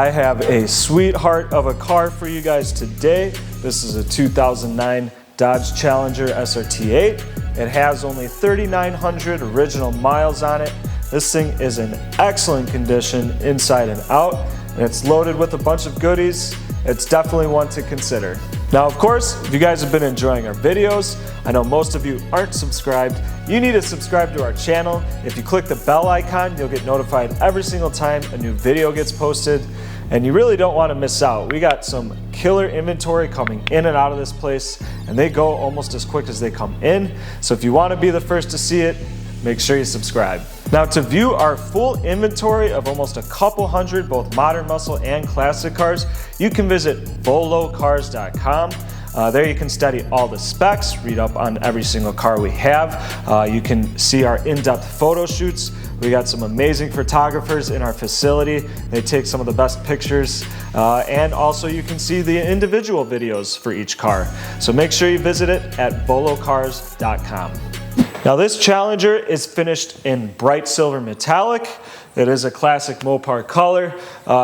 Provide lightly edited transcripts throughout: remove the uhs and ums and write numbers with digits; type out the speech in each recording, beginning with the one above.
I have a sweetheart of a car for you guys today. This is a 2009 Dodge Challenger SRT8. It has only 3,900 original miles on it. This thing is in excellent condition inside and out, and it's loaded with a bunch of goodies. It's definitely one to consider. Now, of course, if you guys have been enjoying our videos, I know most of you aren't subscribed. You need to subscribe to our channel. If you click the bell icon, you'll get notified every single time a new video gets posted, and you really don't want to miss out. We got some killer inventory coming in and out of this place, and they go almost as quick as they come in. So if you want to be the first to see it, make sure you subscribe. Now, to view our full inventory of almost a couple hundred both modern muscle and classic cars, you can visit volocars.com. There you can study all the specs, read up on every single car we have. You can see our in-depth photo shoots. We got some amazing photographers in our facility. They take some of the best pictures, and also you can see the individual videos for each car. So make sure you visit it at volocars.com. Now, this Challenger is finished in bright silver metallic. It is a classic Mopar color.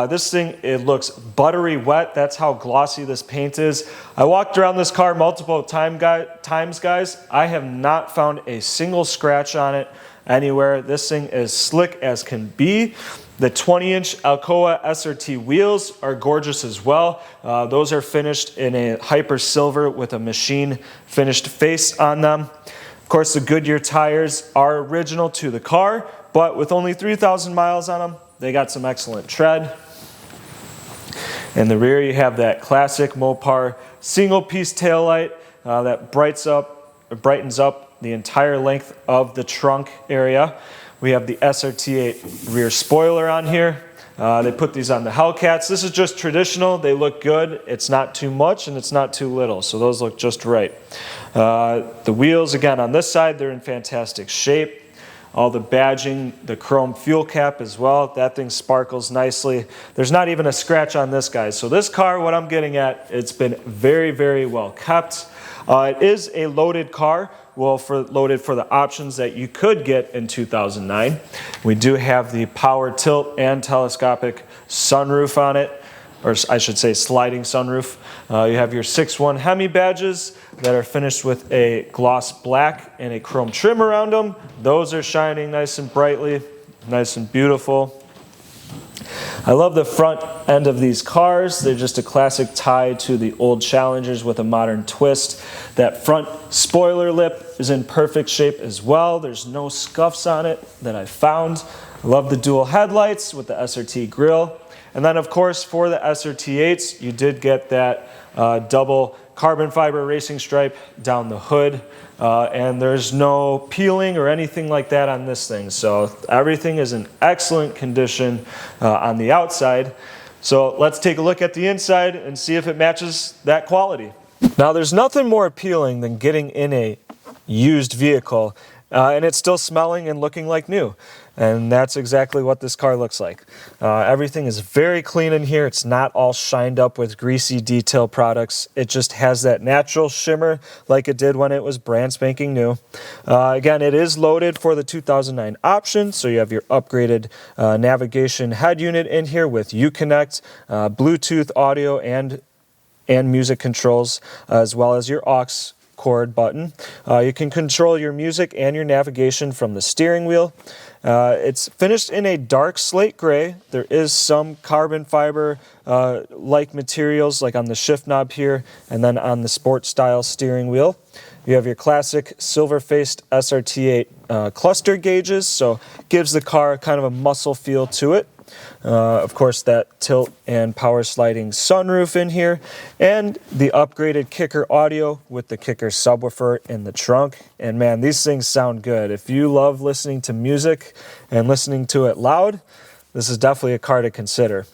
This thing, it looks buttery wet. That's how glossy this paint is. I walked around this car multiple times, guys. I have not found a single scratch on it anywhere. This thing is slick as can be. The 20-inch Alcoa SRT wheels are gorgeous as well. Those are finished in a hyper silver with a machine finished face on them. Of course, the Goodyear tires are original to the car, but with only 3,000 miles on them, they got some excellent tread. In the rear, you have that classic Mopar single-piece taillight that brightens up the entire length of the trunk area. We have the SRT8 rear spoiler on here. They put these on the Hellcats. This is just traditional. They look good. It's not too much and it's not too little, so those look just right. The wheels, again, on this side, they're in fantastic shape. All the badging, the chrome fuel cap as well, that thing sparkles nicely. There's not even a scratch on this, guys. So this car, what I'm getting at, it's been very, very well kept. It is a loaded car. Well, loaded for the options that you could get in 2009. We do have the power tilt and telescopic sunroof on it, or I should say sliding sunroof. You have your 6.1 Hemi badges that are finished with a gloss black and a chrome trim around them. Those are shining nice and brightly, nice and beautiful. I love the front end of these cars. They're just a classic tie to the old Challengers with a modern twist. That front spoiler lip is in perfect shape as well. There's no scuffs on it that I found. I love the dual headlights with the SRT grille. And then, of course, for the SRT8s, you did get that double carbon fiber racing stripe down the hood. And there's no peeling or anything like that on this thing. So everything is in excellent condition on the outside. So let's take a look at the inside and see if it matches that quality. Now, there's nothing more appealing than getting in a used vehicle and it's still smelling and looking like new. And that's exactly what this car looks like. Everything is very clean in here. It's not all shined up with greasy detail products. It just has that natural shimmer like it did when it was brand spanking new. Again, it is loaded for the 2009 option. So you have your upgraded navigation head unit in here with Uconnect, Bluetooth audio and music controls, as well as your aux cord button. You can control your music and your navigation from the steering wheel. It's finished in a dark slate gray. There is some carbon fiber like materials like on the shift knob here and then on the sport style steering wheel. You have your classic silver-faced SRT8 cluster gauges, so gives the car kind of a muscle feel to it. Of course, that tilt and power sliding sunroof in here, and the upgraded Kicker audio with the Kicker subwoofer in the trunk. And man, these things sound good. If you love listening to music and listening to it loud, this is definitely a car to consider.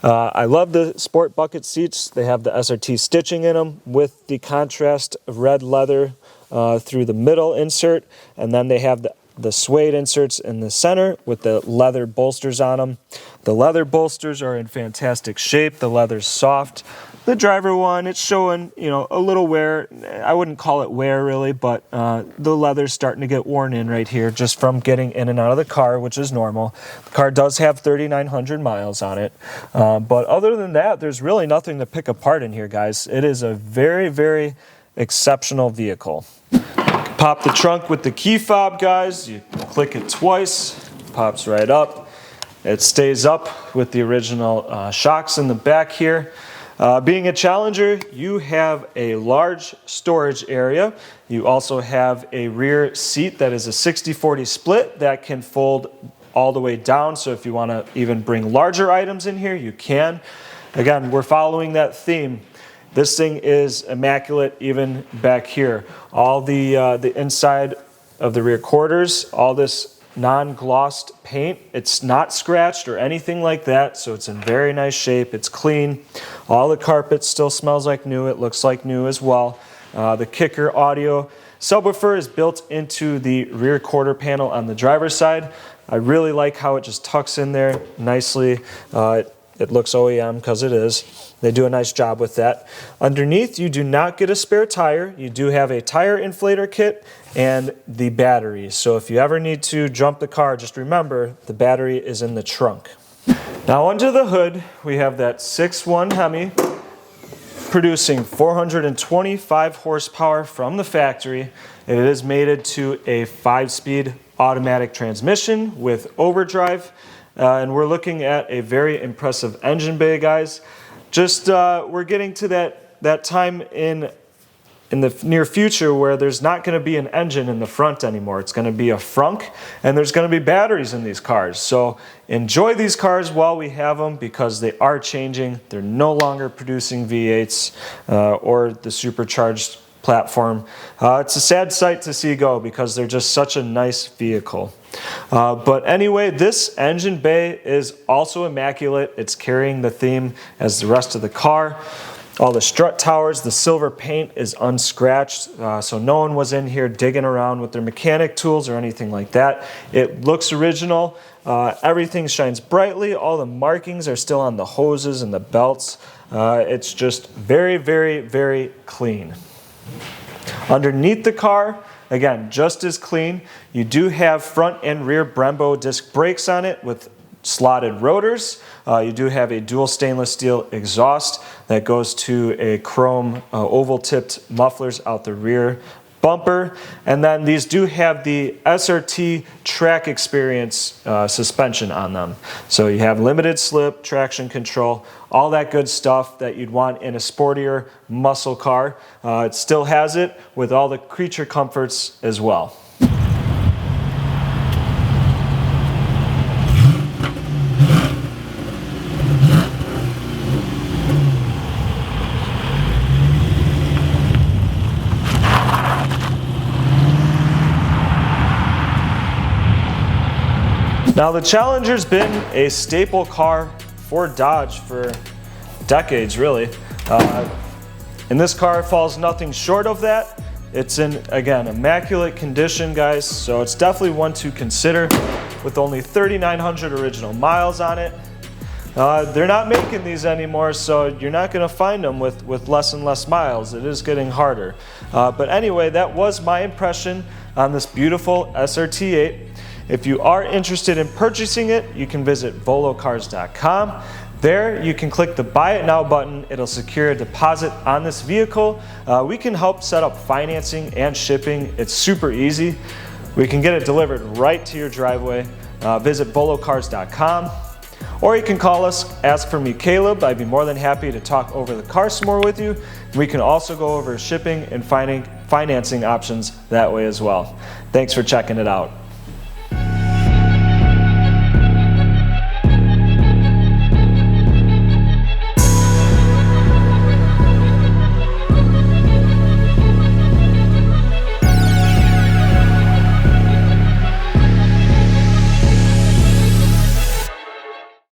I love the sport bucket seats. They have the SRT stitching in them with the contrast red leather through the middle insert, and then they have the suede inserts in the center with the leather bolsters on them. The leather bolsters are in fantastic shape. The leather's soft. The driver one, it's showing, you know, a little wear. I wouldn't call it wear really, but the leather's starting to get worn in right here just from getting in and out of the car, which is normal. The car does have 3,900 miles on it. But other than that, there's really nothing to pick apart in here, guys. It is a very, very exceptional vehicle. Pop the trunk with the key fob, guys. You click it twice, pops right up. It stays up with the original shocks in the back here. Being a Challenger, you have a large storage area. You also have a rear seat that is a 60-40 split that can fold all the way down. So if you want to even bring larger items in here, you can. Again, we're following that theme. This thing is immaculate even back here. All the inside of the rear quarters, all this non-glossed paint. It's not scratched or anything like that, so it's in very nice shape. It's clean. All the carpet still smells like new. It looks like new as well. The kicker audio subwoofer is built into the rear quarter panel on the driver's side. I really like how it just tucks in there nicely. It looks OEM because it is. They do a nice job with that. Underneath, you do not get a spare tire. You do have a tire inflator kit and the battery. So if you ever need to jump the car, just remember the battery is in the trunk. Now under the hood, we have that 6.1 Hemi producing 425 horsepower from the factory. It is mated to a 5-speed automatic transmission with overdrive. And we're looking at a very impressive engine bay, guys. Just we're getting to that time in the near future where there's not going to be an engine in the front anymore. It's going to be a frunk, and there's going to be batteries in these cars. So enjoy these cars while we have them because they are changing. They're no longer producing V8s or the supercharged platform. It's a sad sight to see go because they're just such a nice vehicle. But anyway, this engine bay is also immaculate. It's carrying the theme as the rest of the car. All the strut towers, the silver paint is unscratched, so no one was in here digging around with their mechanic tools or anything like that. It looks original. Everything shines brightly. All the markings are still on the hoses and the belts. It's just very, very, very clean. Underneath the car, again, just as clean. You do have front and rear Brembo disc brakes on it with slotted rotors. You do have a dual stainless steel exhaust that goes to a chrome oval-tipped mufflers out the rear bumper. And then these do have the SRT track experience suspension on them. So you have limited slip, traction control, all that good stuff that you'd want in a sportier muscle car. It still has it with all the creature comforts as well. Now the Challenger's been a staple car for Dodge for decades, really. And this car falls nothing short of that. It's in, again, immaculate condition, guys, so it's definitely one to consider with only 3,900 original miles on it. They're not making these anymore, so you're not going to find them with less and less miles. It is getting harder. But anyway, that was my impression on this beautiful SRT8. If you are interested in purchasing it, you can visit volocars.com. There, you can click the Buy It Now button. It'll secure a deposit on this vehicle. We can help set up financing and shipping. It's super easy. We can get it delivered right to your driveway. Visit volocars.com. Or you can call us, ask for me, Caleb. I'd be more than happy to talk over the car some more with you. We can also go over shipping and financing options that way as well. Thanks for checking it out.